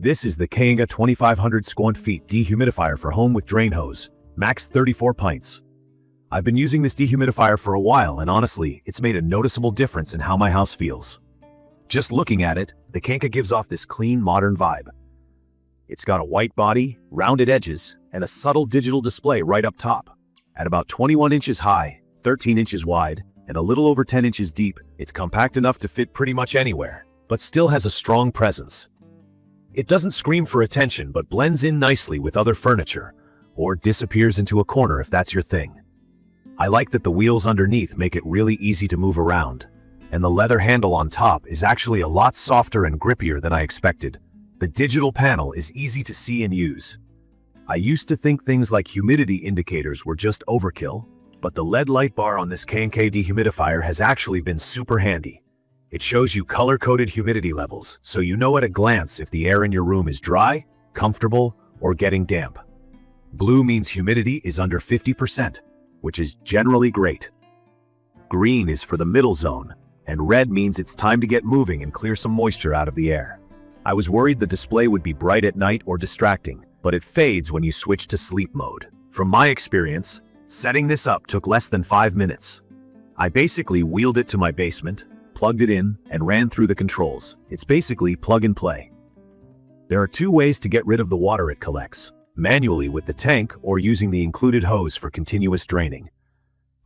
This is the KNKA 2500 Sq.Ft Dehumidifier for home with drain hose, max 34 pints. I've been using this dehumidifier for a while and honestly, it's made a noticeable difference in how my house feels. Just looking at it, the KNKA gives off this clean, modern vibe. It's got a white body, rounded edges, and a subtle digital display right up top. At about 21 inches high, 13 inches wide, and a little over 10 inches deep, it's compact enough to fit pretty much anywhere, but still has a strong presence. It doesn't scream for attention, but blends in nicely with other furniture, or disappears into a corner if that's your thing. I like that the wheels underneath make it really easy to move around, and the leather handle on top is actually a lot softer and grippier than I expected. The digital panel is easy to see and use. I used to think things like humidity indicators were just overkill, but the LED light bar on this KNKA dehumidifier has actually been super handy. It shows you color-coded humidity levels, so you know at a glance if the air in your room is dry, comfortable, or getting damp. Blue means humidity is under 50%, which is generally great. Green is for the middle zone, and red means it's time to get moving and clear some moisture out of the air. I was worried the display would be bright at night or distracting, but it fades when you switch to sleep mode. From my experience, setting this up took less than 5 minutes. I basically wheeled it to my basement, plugged it in, and ran through the controls. It's basically plug and play. There are 2 ways to get rid of the water it collects: manually with the tank or using the included hose for continuous draining.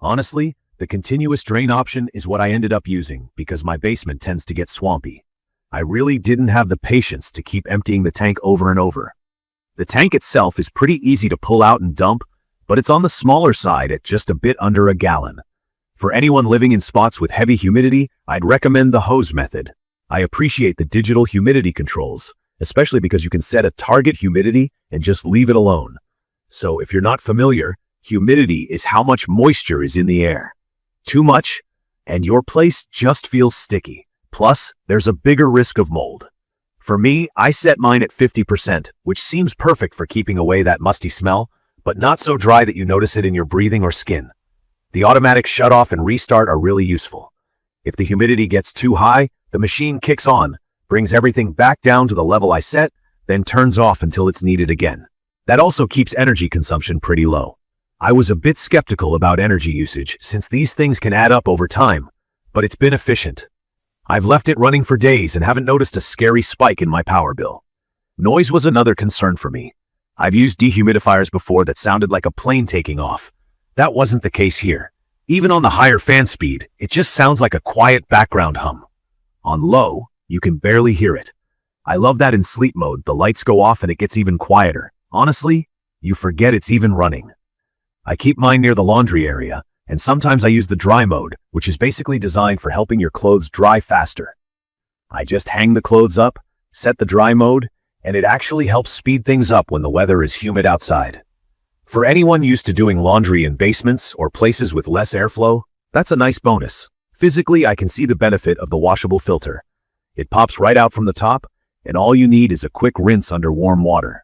Honestly, the continuous drain option is what I ended up using because my basement tends to get swampy. I really didn't have the patience to keep emptying the tank over and over. The tank itself is pretty easy to pull out and dump, but it's on the smaller side at just a bit under a gallon. For anyone living in spots with heavy humidity, I'd recommend the hose method. I appreciate the digital humidity controls, especially because you can set a target humidity and just leave it alone. So if you're not familiar, humidity is how much moisture is in the air. Too much, and your place just feels sticky. Plus, there's a bigger risk of mold. For me, I set mine at 50%, which seems perfect for keeping away that musty smell, but not so dry that you notice it in your breathing or skin. The automatic shutoff and restart are really useful. If the humidity gets too high, the machine kicks on, brings everything back down to the level I set, then turns off until it's needed again. That also keeps energy consumption pretty low. I was a bit skeptical about energy usage since these things can add up over time, but it's been efficient. I've left it running for days and haven't noticed a scary spike in my power bill. Noise was another concern for me. I've used dehumidifiers before that sounded like a plane taking off. That wasn't the case here. Even on the higher fan speed, it just sounds like a quiet background hum. On low, you can barely hear it. I love that in sleep mode, the lights go off and it gets even quieter. Honestly, you forget it's even running. I keep mine near the laundry area, and sometimes I use the dry mode, which is basically designed for helping your clothes dry faster. I just hang the clothes up, set the dry mode, and it actually helps speed things up when the weather is humid outside. For anyone used to doing laundry in basements or places with less airflow, that's a nice bonus. Physically, I can see the benefit of the washable filter. It pops right out from the top, and all you need is a quick rinse under warm water.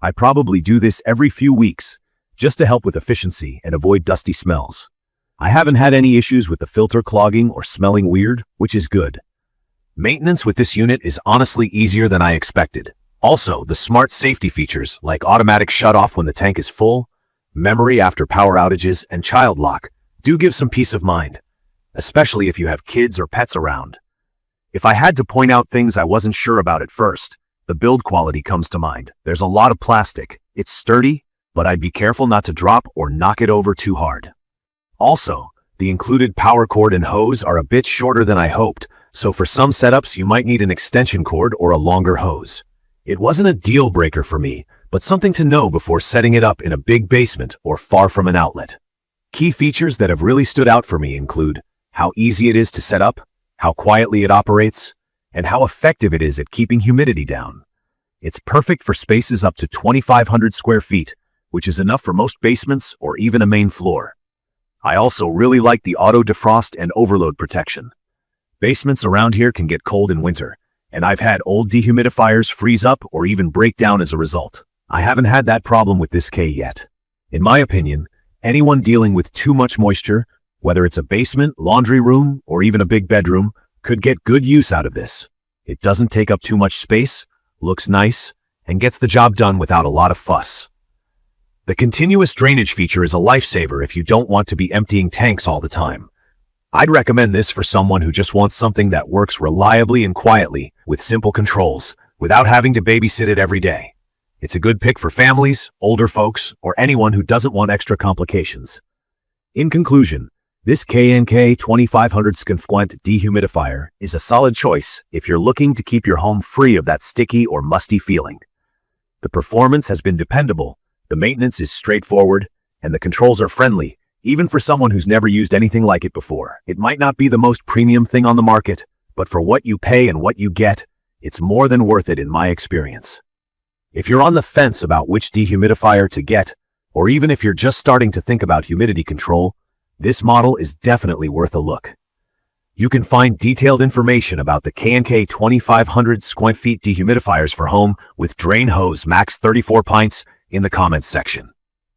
I probably do this every few weeks, just to help with efficiency and avoid dusty smells. I haven't had any issues with the filter clogging or smelling weird, which is good. Maintenance with this unit is honestly easier than I expected. Also, the smart safety features like automatic shutoff when the tank is full, memory after power outages, and child lock do give some peace of mind, especially if you have kids or pets around. If I had to point out things I wasn't sure about at first, the build quality comes to mind. There's a lot of plastic. It's sturdy, but I'd be careful not to drop or knock it over too hard. Also, the included power cord and hose are a bit shorter than I hoped, so for some setups you might need an extension cord or a longer hose. It wasn't a deal breaker for me, but something to know before setting it up in a big basement or far from an outlet. Key features that have really stood out for me include how easy it is to set up, how quietly it operates, and how effective it is at keeping humidity down. It's perfect for spaces up to 2,500 square feet, which is enough for most basements or even a main floor. I also really like the auto defrost and overload protection. Basements around here can get cold in winter, and I've had old dehumidifiers freeze up or even break down as a result. I haven't had that problem with this K yet. In my opinion, anyone dealing with too much moisture, whether it's a basement, laundry room, or even a big bedroom, could get good use out of this. It doesn't take up too much space, looks nice, and gets the job done without a lot of fuss. The continuous drainage feature is a lifesaver if you don't want to be emptying tanks all the time. I'd recommend this for someone who just wants something that works reliably and quietly with simple controls, without having to babysit it every day. It's a good pick for families, older folks, or anyone who doesn't want extra complications. In conclusion, this KNKA 2500 Sq.Ft Dehumidifier is a solid choice if you're looking to keep your home free of that sticky or musty feeling. The performance has been dependable, the maintenance is straightforward, and the controls are friendly, even for someone who's never used anything like it before. It might not be the most premium thing on the market, but for what you pay and what you get, it's more than worth it in my experience. If you're on the fence about which dehumidifier to get, or even if you're just starting to think about humidity control, this model is definitely worth a look. You can find detailed information about the KNKA 2500 Sq.Ft dehumidifiers for home with drain hose max 34 pints in the comments section.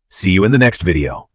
See you in the next video.